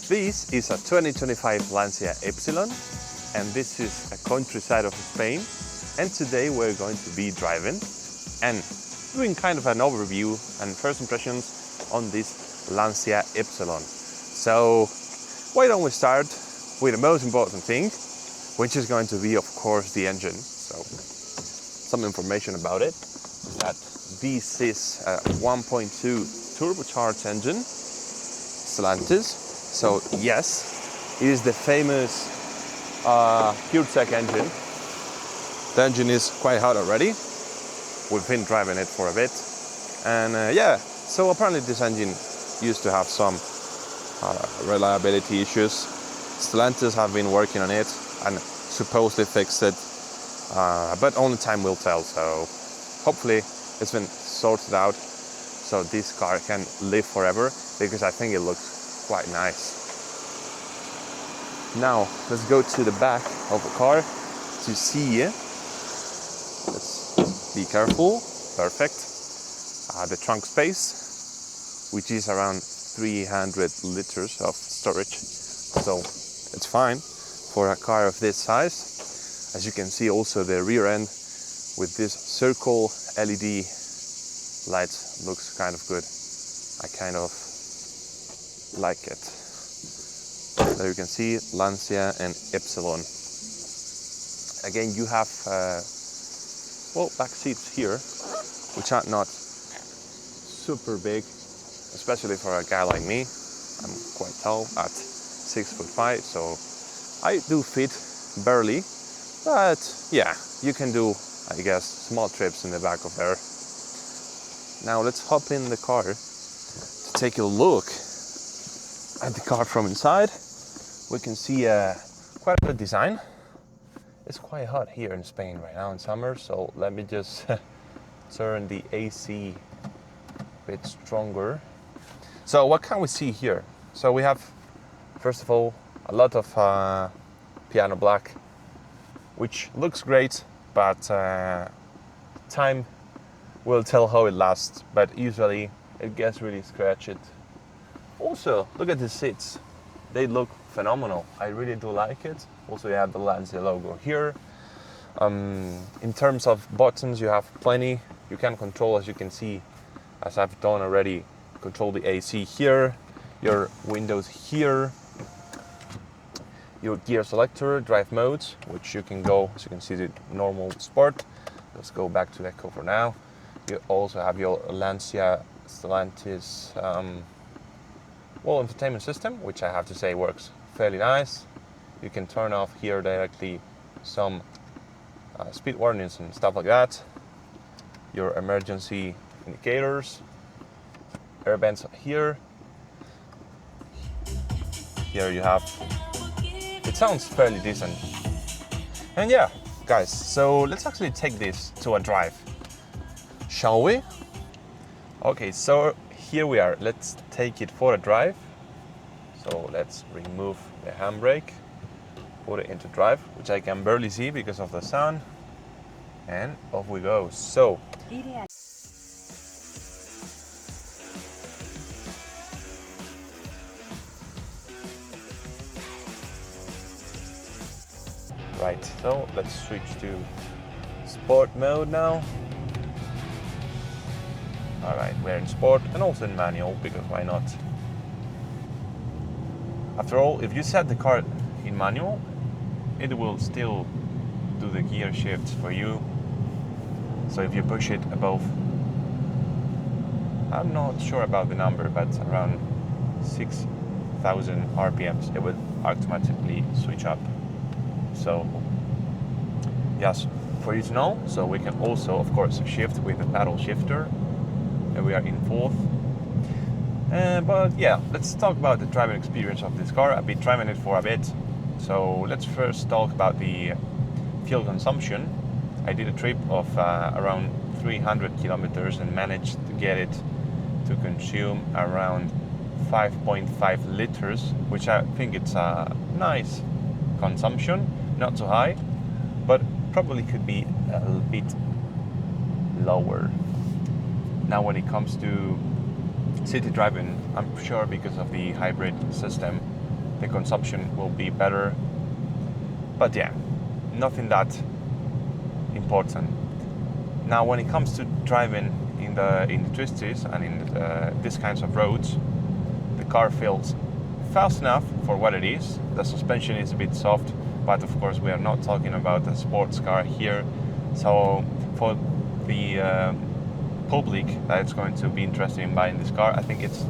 This is a 2025 Lancia Ypsilon, and this is a countryside of Spain. And today we're going to be driving and doing kind of an overview and first impressions on this Lancia Ypsilon. So why don't we start with the most important thing, which is going to be, of course, the engine. So some information about it is that this is a 1.2 turbocharged engine, Stellantis. So yes, it is the famous PureTech engine. The engine is quite hot already. We've been driving it for a bit, and yeah. So apparently this engine used to have some reliability issues. Stellantis have been working on it and supposedly fixed it, but only time will tell. So hopefully it's been sorted out, so this car can live forever, because I think it looks quite nice. Now let's go to the back of the car to see. Let's be careful. Perfect. The trunk space, which is around 300 liters of storage, so it's fine for a car of this size. As you can see, also the rear end with this circle LED lights looks kind of good. I kind of like it. There you can see Lancia and Ypsilon. Again, you have back seats here, which are not super big, especially for a guy like me. I'm quite tall at 6'5", so I do fit barely, but yeah, you can do, I guess, small trips in the back of there. Now let's hop in the car to take a look at the car from inside. We can see quite a good design. It's quite hot here in Spain right now in summer, so let me just turn the AC a bit stronger. So what can we see here? So we have, first of all, a lot of piano black, which looks great, but time will tell how it lasts, but usually it gets really scratched. Also, look at the seats. They look phenomenal. I really do like it. Also, you have the Lancia logo here. In terms of buttons, you have plenty. You can control, as you can see, as I've done already, control the AC here, your windows here, your gear selector, drive modes, which you can go, as you can see, the normal, sport. Let's go back to Eco for now. You also have your Lancia Stellantis entertainment system, which I have to say works fairly nice. You can turn off here directly some speed warnings and stuff like that. Your emergency indicators, air vents here. Here you have, it sounds fairly decent. And yeah, guys, so let's actually take this to a drive, shall we? Okay, so here we are. Let's take it for a drive. So let's remove the handbrake, put it into drive, which I can barely see because of the sun, and off we go. So right, so let's switch to sport mode now. Alright, we're in sport and also in manual, because why not? After all, if you set the car in manual, it will still do the gear shifts for you. So if you push it above, I'm not sure about the number, but around 6,000 RPMs, it will automatically switch up. So yes, for you to know. So we can also, of course, shift with the paddle shifter. And we are in fourth. But yeah, let's talk about the driving experience of this car. I've been driving it for a bit. So let's first talk about the fuel consumption. I did a trip of around 300 kilometers and managed to get it to consume around 5.5 liters, which I think it's a nice consumption. Not too high, but probably could be a little bit lower. Now when it comes to city driving, I'm sure because of the hybrid system, the consumption will be better. But yeah, nothing that important. Now, when it comes to driving in the twisties and in these kinds of roads, the car feels fast enough for what it is. The suspension is a bit soft, but of course we are not talking about a sports car here. So for the public that's going to be interested in buying this car, I think it's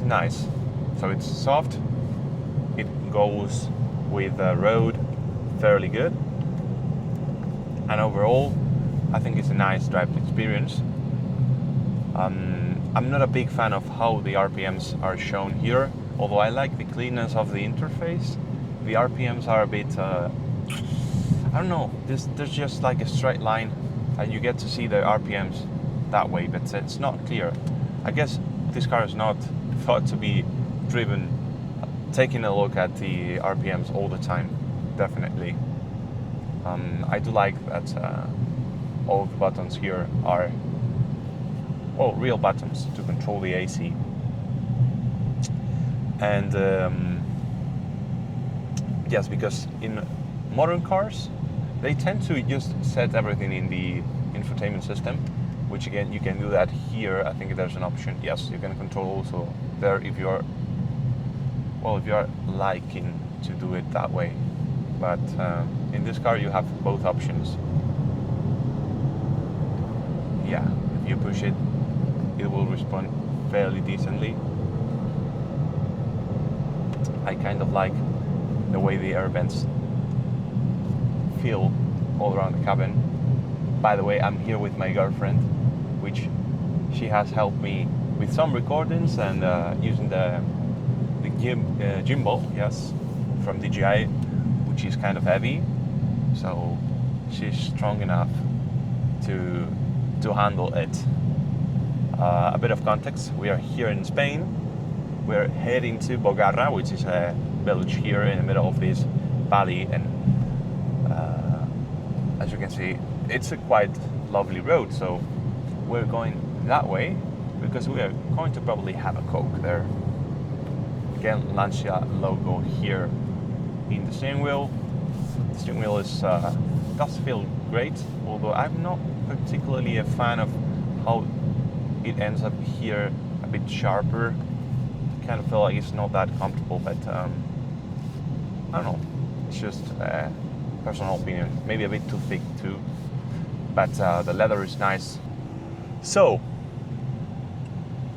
nice. So it's soft, it goes with the road fairly good, and overall I think it's a nice driving experience. I'm not a big fan of how the RPMs are shown here, although I like the cleanness of the interface. The RPMs are a bit, I don't know, there's just like a straight line and you get to see the RPMs that way, but it's not clear. I guess this car is not thought to be driven taking a look at the RPMs all the time, definitely. I do like that all the buttons here are real buttons to control the AC. And yes, because in modern cars they tend to just set everything in the infotainment system, which again you can do that here. I think there's an option. Yes, you can control also there if you're liking to do it that way. But in this car you have both options. Yeah, if you push it, it will respond fairly decently. I kind of like the way the air vents feel all around the cabin. By the way, I'm here with my girlfriend, which she has helped me with some recordings and using the gimbal, yes, from DJI, which is kind of heavy. So she's strong enough to handle it. A bit of context, we are here in Spain. We're heading to Bogarra, which is a village here in the middle of this valley, and as you can see, it's a quite lovely road. So we're going that way because we are going to probably have a Coke there. Again, Lancia logo here in the steering wheel. The steering wheel is does feel great, although I'm not particularly a fan of how it ends up here a bit sharper. Kind of feel like it's not that comfortable, but I don't know, it's just a personal opinion. Maybe a bit too thick too, but the leather is nice. So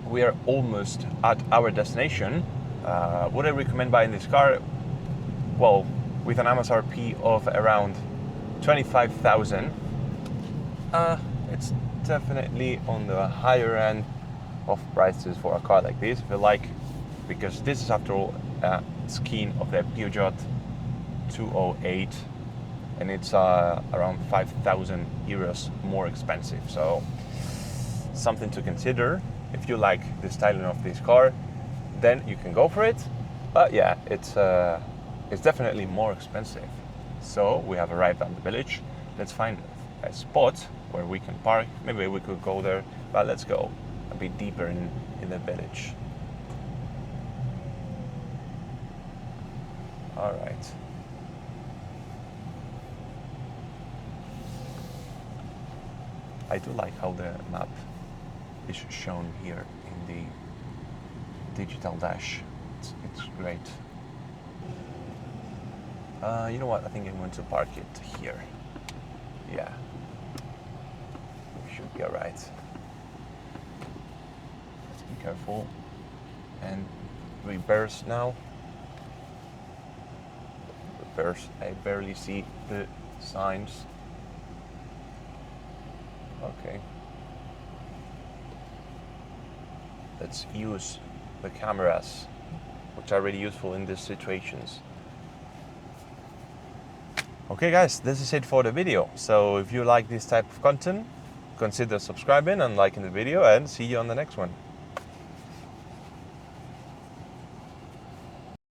we are almost at our destination. Would I recommend buying this car? Well, with an MSRP of around 25,000, it's definitely on the higher end of prices for a car like this, if you like, because this is after all a skin of the Peugeot 208, and it's around 5,000 euros more expensive. So something to consider. If you like the styling of this car, then you can go for it. But yeah, it's definitely more expensive. So we have arrived at the village. Let's find a spot where we can park. Maybe we could go there, but let's go a bit deeper in the village. All right. I do like how the map is shown here in the digital dash. It's great. You know what? I think I'm going to park it here. Yeah. We should be alright. Let's be careful. And reverse now. Reverse. I barely see the signs. Okay. Let's use the cameras, which are really useful in these situations. Okay guys, this is it for the video. So if you like this type of content, consider subscribing and liking the video, and see you on the next one.